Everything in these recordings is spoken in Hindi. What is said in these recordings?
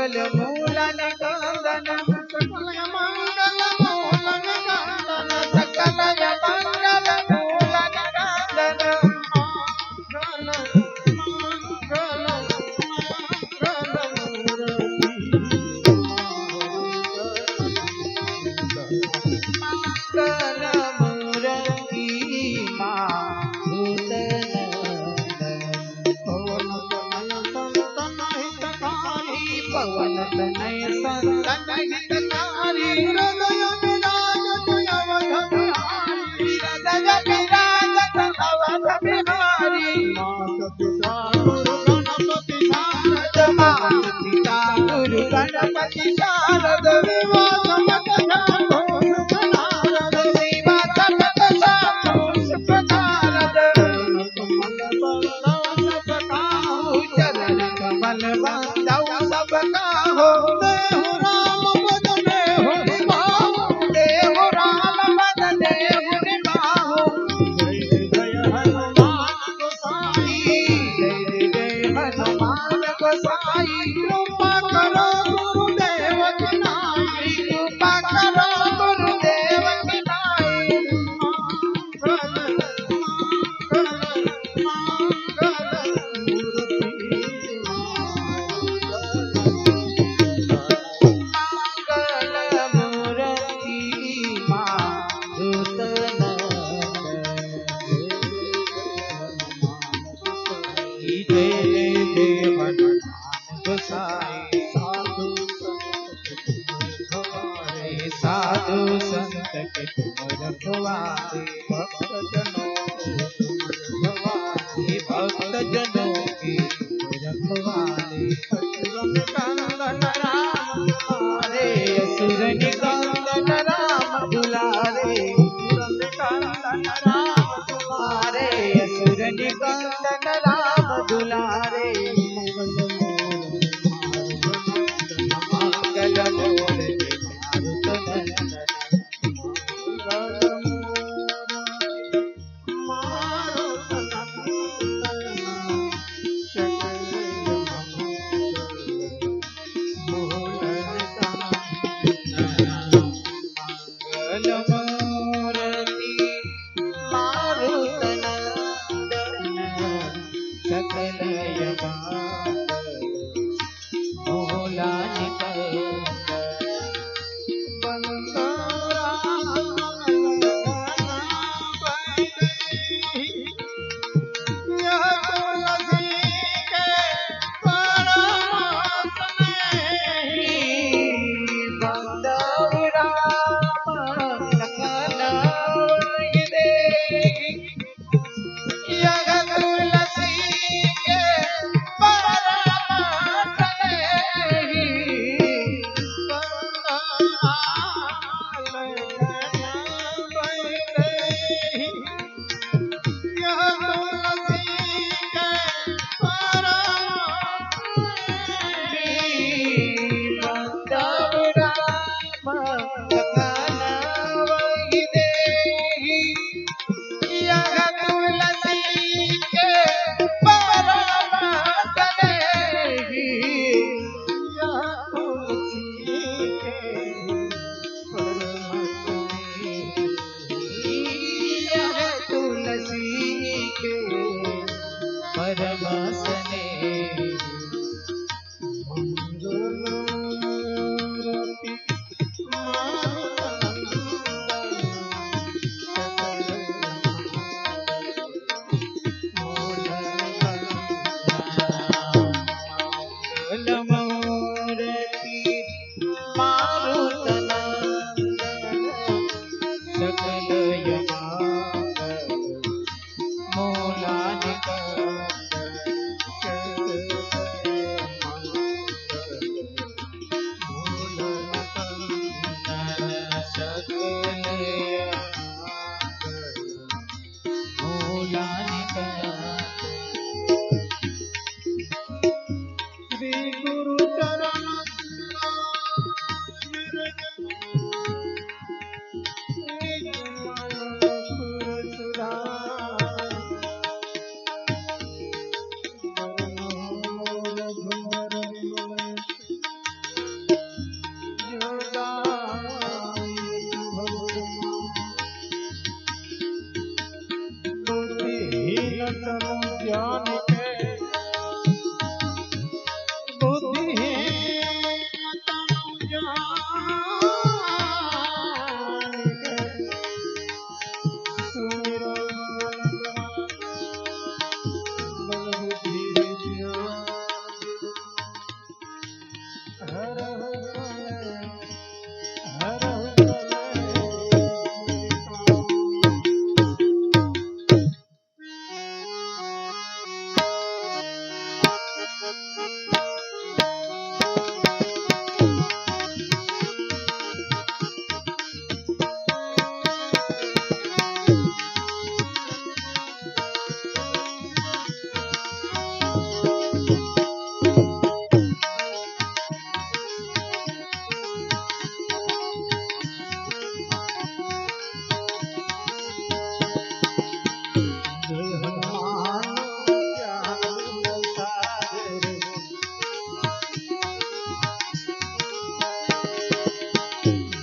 मंगल मूलन कंदन सकल मंगल मूलन कंदन सकल मंगल मूलन कंदन मंगल मंगल मंगल मूर्ति पवन तनय संतन हितकारी हृदय विराजत अवध बिहारी हृदय विराजत अवध बिहारी मात पिता गुरु गणपति शारद मात पिता गुरु गणपति शारद विवाह समत घोष प्रनारद विवाह समत घोष प्रनारद चरण कमल बंदौ सब काहो देहु राम पद देहु निभाहु देहु राम पद देहु निभाहु जय जय हनुमान गोसाई जय जय हनुमान गोसाई कृपा करो गुरुदेव की नाई कृपा करो गुरुदेव की नाई मंगल साधु संत के तुम रखवारे भक्त जनों की रखवारे असुर निकंदन राम दुलारे असुर निकंदन राम दुलारे असुर निकंदन राम दुलारे मंगल मूर्ति हर हर जय हनुमान ज्ञान सागर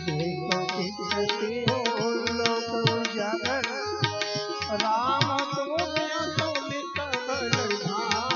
जय कपीसति लोक उजागर राम दूत अतुलित बल धाम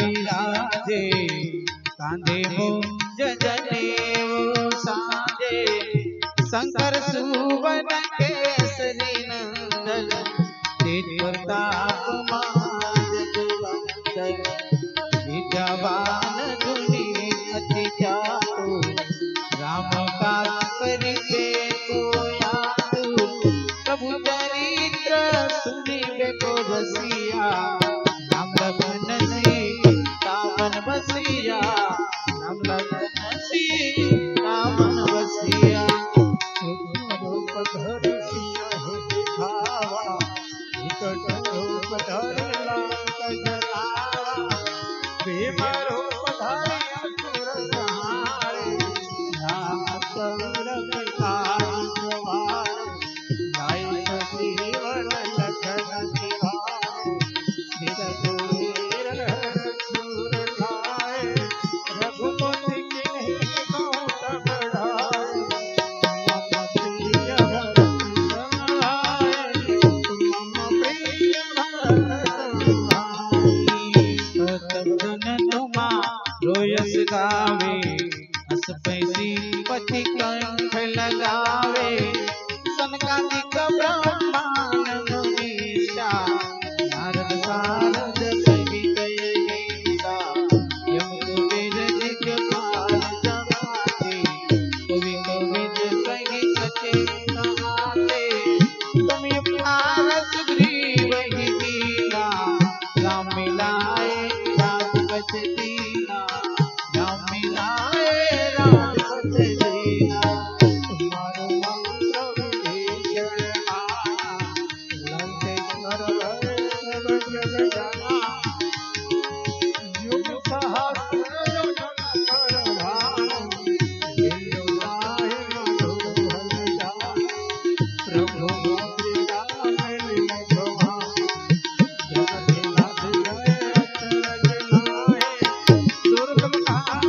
विराजे कांधे मुंज जनेऊ साजे शंकर सुवन केसरी नंदन तेज प्रताप महाजगवंदन विद्यावान गुणी अति चातु राम काज करिबे को यादु प्रभु चरित्र सुनिबे को रसिया राम लखन मन बसिया राम लखन सीता मन बसिया रूप धरि सिंह दिखावा विकट रूप धरि लंक जलावा भीम रूप धरि असुर संहारे रामचंद्र विकास सवारे गाय जीवन लखन निहारे रोयस गावे हस पैसी पति कंठ लगावे सनकादिक ब्रह्मांड मुनीषा नारद सारद सहित गीता यम कुबेर दिग्पाल जमाते कवि कविद सहित चेतनाते तुम पारस ग्रीव ही दीना राम मिलाए राम बच दीना राम मिलाए राम बच दीना तुम्हारो मंत्र विभीषण आना लंकेश्वर वै सब जग जाना युग सहस्र योजन पर भानु लील्यो माहि मधुबन जानु प्रभु मुद्रिका मैंने भगवान जगन्नाथ जय अचरज नाहि दुर्गम काज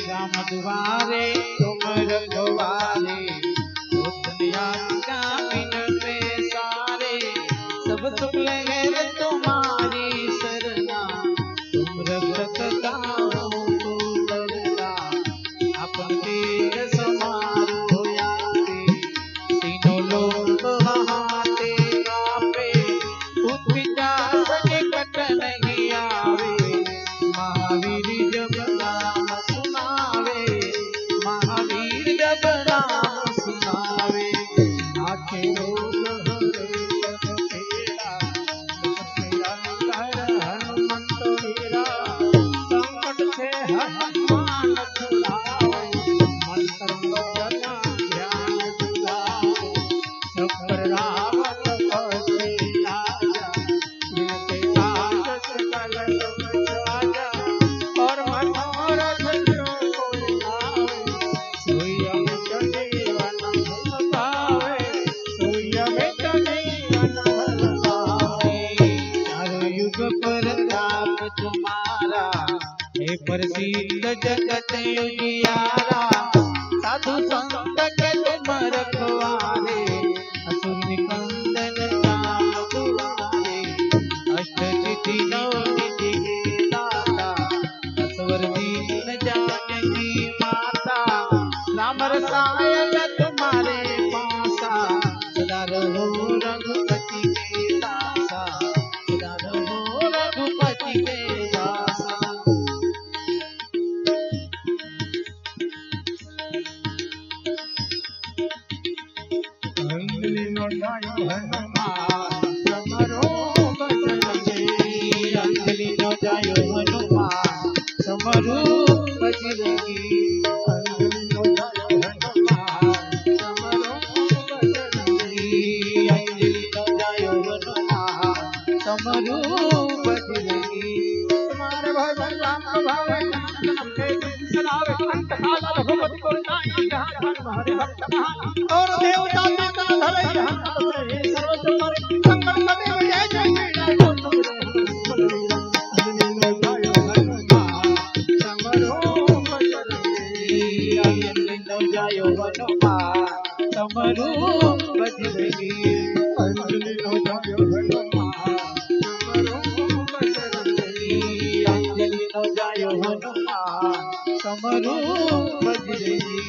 राम दुआरे तुम रखवारे दुनिया का बिन पैसारे सब सुख लगे तुम्हारी सरना तुम रक्षक दाओ तो डरना अपन तेज समारो याते तीनों लोग वहाते गावे भूत पिशाच निकट नहीं आवे महावीर जब नाम सुनावे महावीर जब नाम सुनावे आखे रोग हरे जग तेरा निरंतर हनुमंत वीरा संकट से हनुमान छुड़ावे मंत्र लोचन ध्यान जुलावे शंकर रावण पसे राजा जिनके काज सकल तुम साजा और मनोरथ जो कोई लावे सोई अमित जीवन सुख पावे નો જાયો હનુમાન તમારો બજરંગી અંજલિ નો જાયો હનુમાન તમારો બજરંગી અંજલિ નો જાયો હનુમાન તમારો બજરંગી અંજલિ નો જાયો હનુમાન તમારો બજરંગી તમારે ભગવાન રામ ભાવે सुनावे अंत काल भगवत को नाई जहां हरे भक्त महान और देवता देवता धरे जहां सर्वत्र पर संकट कटे जय जय जय समरो जायो हनुमान समरो बजरंगी अंजलि नो जायो हनुमान समरो बजरंगी अंजलि नो जायो हनुमान समरो बजरंगी